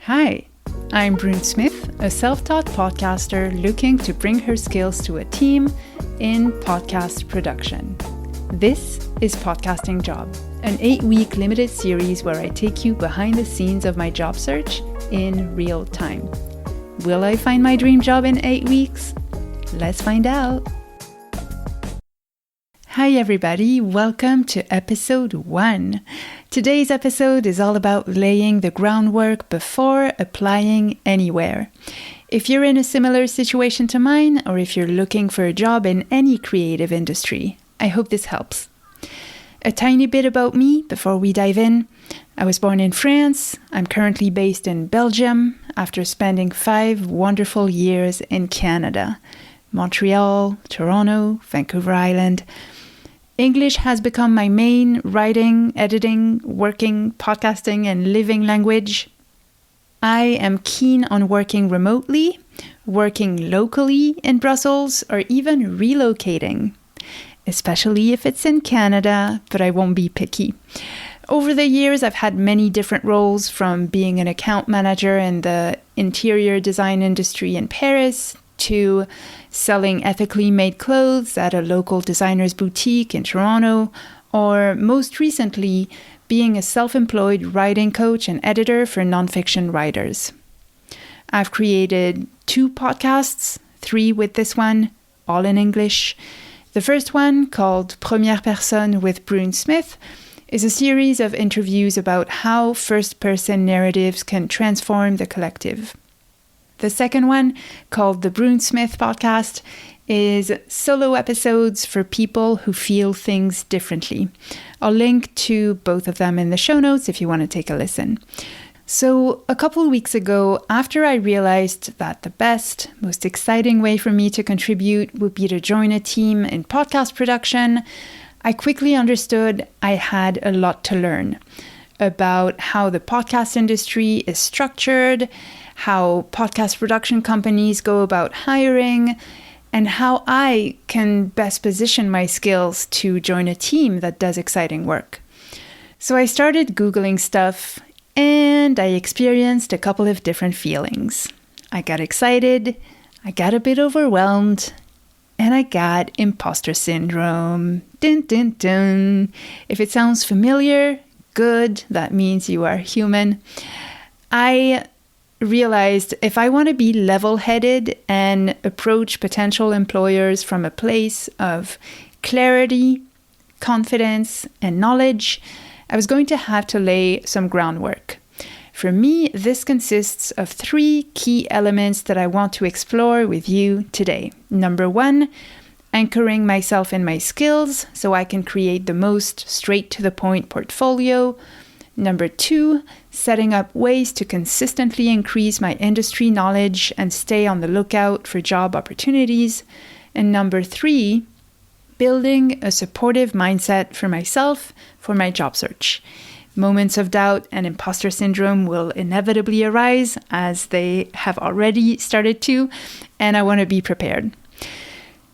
Hi, I'm Brune Smith, a self-taught podcaster looking to bring her skills to a team in podcast production. This is Podcasting Job, an 8-week limited series where I take you behind the scenes of my job search in real time. Will I find my dream job in 8 weeks? Let's find out. Hi everybody, welcome to episode 1. Today's episode is all about laying the groundwork before applying anywhere. If you're in a similar situation to mine, or if you're looking for a job in any creative industry, I hope this helps. A tiny bit about me before we dive in. I was born in France. I'm currently based in Belgium after spending 5 wonderful years in Canada. Montreal, Toronto, Vancouver Island. English has become my main writing, editing, working, podcasting, and living language. I am keen on working remotely, working locally in Brussels, or even relocating, especially if it's in Canada, but I won't be picky. Over the years, I've had many different roles, from being an account manager in the interior design industry in Paris to selling ethically made clothes at a local designer's boutique in Toronto, or most recently, being a self-employed writing coach and editor for nonfiction writers. I've created 2 podcasts, 3 with this one, all in English. The first one, called Première Personne with Brune Smith, is a series of interviews about how first-person narratives can transform the collective. The second one, called the Brune Smith Podcast, is solo episodes for people who feel things differently. I'll link to both of them in the show notes if you want to take a listen. So a couple of weeks ago, after I realized that the best, most exciting way for me to contribute would be to join a team in podcast production, I quickly understood I had a lot to learn about how the podcast industry is structured, how podcast production companies go about hiring, and how I can best position my skills to join a team that does exciting work. So I started Googling stuff, and I experienced a couple of different feelings. I got excited, I got a bit overwhelmed, and I got imposter syndrome. Dun, dun, dun. If it sounds familiar, good, that means you are human. I realized if I want to be level-headed and approach potential employers from a place of clarity, confidence, and knowledge, I was going to have to lay some groundwork. For me, this consists of 3 key elements that I want to explore with you today. Number 1, anchoring myself in my skills so I can create the most straight-to-the-point portfolio. Number 2, setting up ways to consistently increase my industry knowledge and stay on the lookout for job opportunities. And number 3, building a supportive mindset for myself for my job search. Moments of doubt and imposter syndrome will inevitably arise, as they have already started to, and I want to be prepared.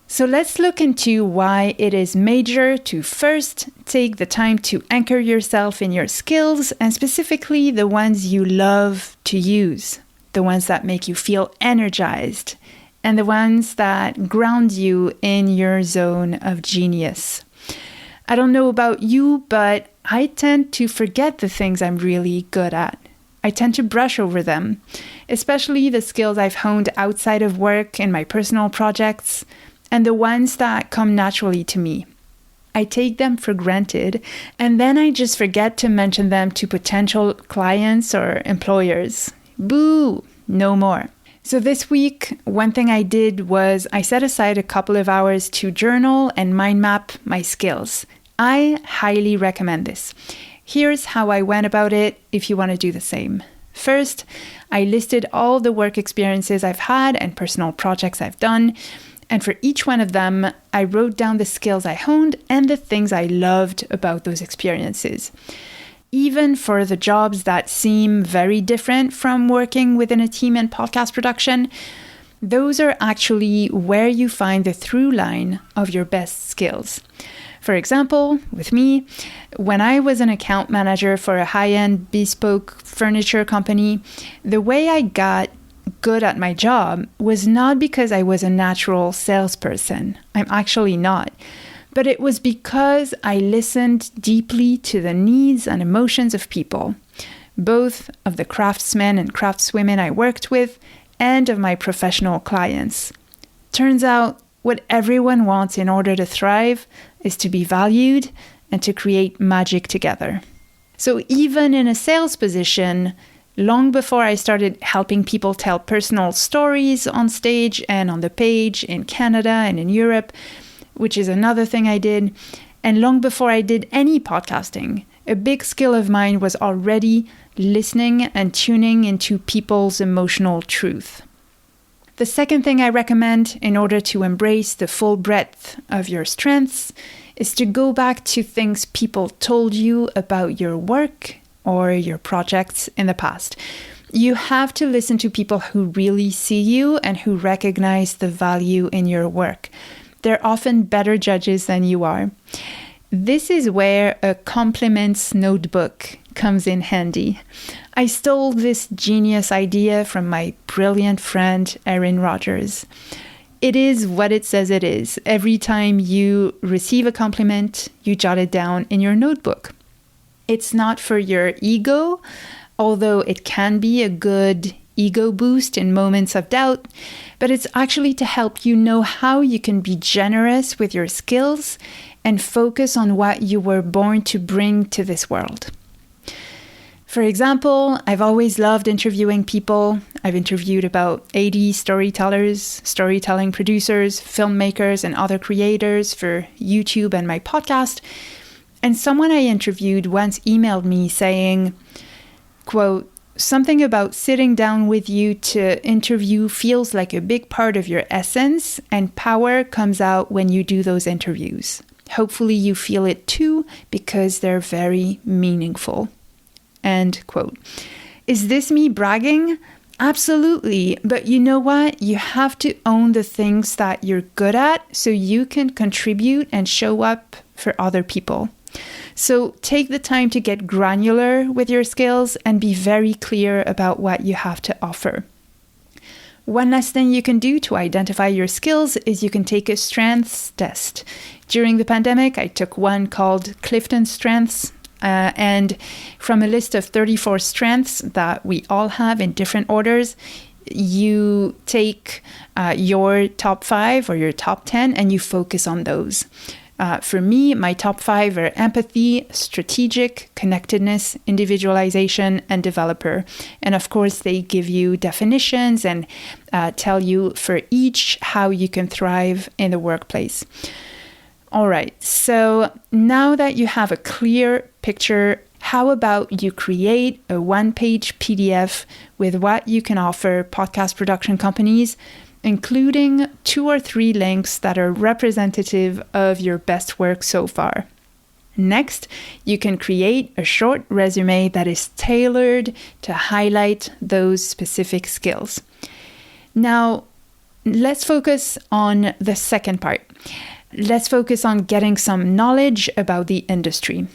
So let's look into why it is major to first take the time to anchor yourself in your skills, and specifically the ones you love to use, the ones that make you feel energized, and the ones that ground you in your zone of genius. I don't know about you, but I tend to forget the things I'm really good at. I tend to brush over them, especially the skills I've honed outside of work in my personal projects, and the ones that come naturally to me. I take them for granted, and then I just forget to mention them to potential clients or employers. Boo! No more. So this week, one thing I did was I set aside a couple of hours to journal and mind map my skills. I highly recommend this. Here's how I went about it if you want to do the same. First, I listed all the work experiences I've had and personal projects I've done. And for each one of them, I wrote down the skills I honed and the things I loved about those experiences. Even for the jobs that seem very different from working within a team in podcast production, those are actually where you find the through line of your best skills. For example, with me, when I was an account manager for a high-end bespoke furniture company, the way I got good at my job was not because I was a natural salesperson. I'm actually not. But it was because I listened deeply to the needs and emotions of people, both of the craftsmen and craftswomen I worked with and of my professional clients. Turns out, what everyone wants in order to thrive is to be valued and to create magic together. So even in a sales position, long before I started helping people tell personal stories on stage and on the page in Canada and in Europe, which is another thing I did, and long before I did any podcasting, a big skill of mine was already listening and tuning into people's emotional truth. The second thing I recommend in order to embrace the full breadth of your strengths is to go back to things people told you about your work or your projects in the past. You have to listen to people who really see you and who recognize the value in your work. They're often better judges than you are. This is where a compliments notebook comes in handy. I stole this genius idea from my brilliant friend, Erin Rogers. It is what it says it is. Every time you receive a compliment, you jot it down in your notebook. It's not for your ego, although it can be a good ego boost in moments of doubt, but it's actually to help you know how you can be generous with your skills and focus on what you were born to bring to this world. For example, I've always loved interviewing people. I've interviewed about 80 storytellers, storytelling producers, filmmakers, and other creators for YouTube and my podcast. And someone I interviewed once emailed me saying, quote, "Something about sitting down with you to interview feels like a big part of your essence, and power comes out when you do those interviews. Hopefully you feel it too, because they're very meaningful." End quote. Is this me bragging? Absolutely. But you know what? You have to own the things that you're good at so you can contribute and show up for other people. So take the time to get granular with your skills and be very clear about what you have to offer. One last thing you can do to identify your skills is you can take a strengths test. During the pandemic, I took one called Clifton Strengths. And from a list of 34 strengths that we all have in different orders, you take your top 5 or your top 10 and you focus on those. For me, my top 5 are empathy, strategic, connectedness, individualization, and developer. And of course, they give you definitions and tell you for each how you can thrive in the workplace. All right, so now that you have a clear picture, how about you create a one-page PDF with what you can offer podcast production companies, including 2 or 3 links that are representative of your best work so far. Next, you can create a short resume that is tailored to highlight those specific skills. Now, let's focus on the second part. Let's focus on getting some knowledge about the industry.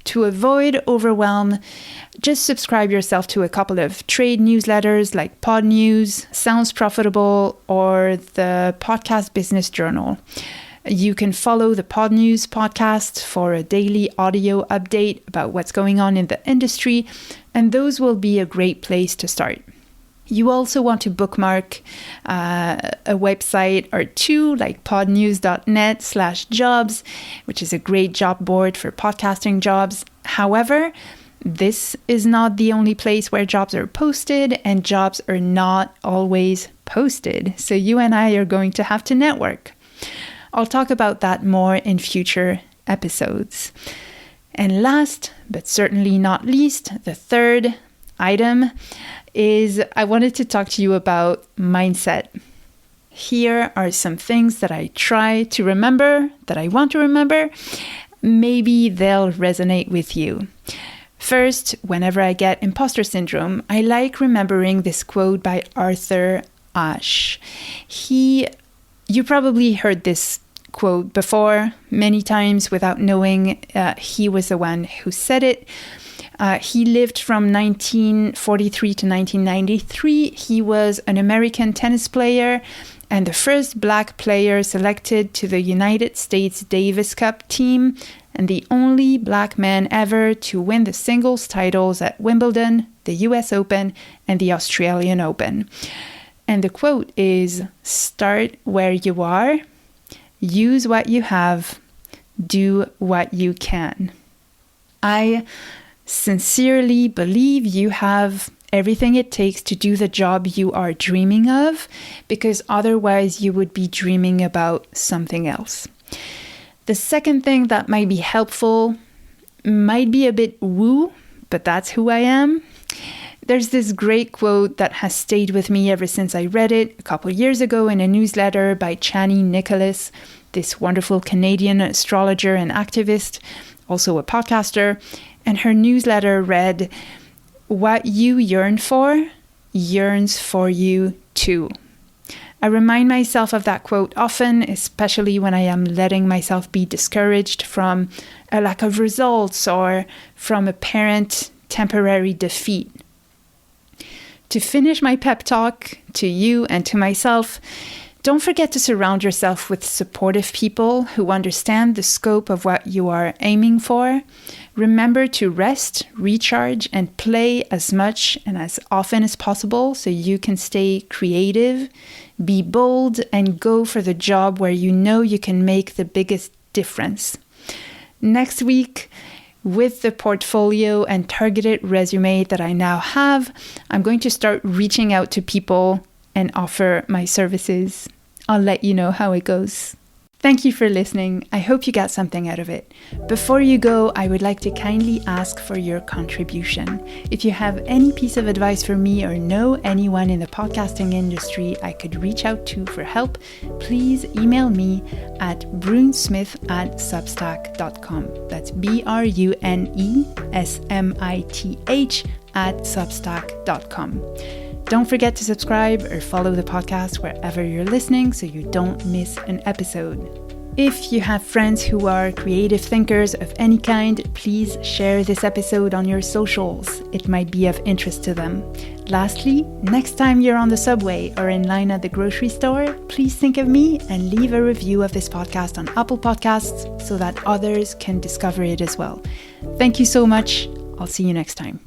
To avoid overwhelm, just subscribe yourself to a couple of trade newsletters like Pod News, Sounds Profitable, or the Podcast Business Journal. You can follow the Pod News podcast for a daily audio update about what's going on in the industry, and those will be a great place to start. You also want to bookmark a website or 2 like podnews.net/jobs, which is a great job board for podcasting jobs. However, this is not the only place where jobs are posted, and jobs are not always posted. So you and I are going to have to network. I'll talk about that more in future episodes. And last, but certainly not least, the third item is I wanted to talk to you about mindset. Here are some things that I try to remember, that I want to remember. Maybe they'll resonate with you. First, whenever I get imposter syndrome, I like remembering this quote by Arthur Ashe. You probably heard this quote before many times without knowing he was the one who said it. He lived from 1943 to 1993. He was an American tennis player and the first Black player selected to the United States Davis Cup team, and the only Black man ever to win the singles titles at Wimbledon, the US Open, and the Australian Open. And the quote is, "Start where you are, use what you have, do what you can." I sincerely believe you have everything it takes to do the job you are dreaming of, because otherwise you would be dreaming about something else. The second thing that might be helpful might be a bit woo, but that's who I am. There's this great quote that has stayed with me ever since I read it a couple years ago in a newsletter by Chani Nicholas, this wonderful Canadian astrologer and activist, also a podcaster. And her newsletter read, "What you yearn for yearns for you too." I remind myself of that quote often, especially when I am letting myself be discouraged from a lack of results or from apparent temporary defeat. To finish my pep talk to you and to myself, don't forget to surround yourself with supportive people who understand the scope of what you are aiming for. Remember to rest, recharge, and play as much and as often as possible so you can stay creative, be bold, and go for the job where you know you can make the biggest difference. Next week, with the portfolio and targeted resume that I now have, I'm going to start reaching out to people and offer my services. I'll let you know how it goes. Thank you for listening. I hope you got something out of it. Before you go, I would like to kindly ask for your contribution. If you have any piece of advice for me or know anyone in the podcasting industry I could reach out to for help, please email me at brunesmith@substack.com. That's BRUNESMITH@substack.com. Don't forget to subscribe or follow the podcast wherever you're listening so you don't miss an episode. If you have friends who are creative thinkers of any kind, please share this episode on your socials. It might be of interest to them. Lastly, next time you're on the subway or in line at the grocery store, please think of me and leave a review of this podcast on Apple Podcasts so that others can discover it as well. Thank you so much. I'll see you next time.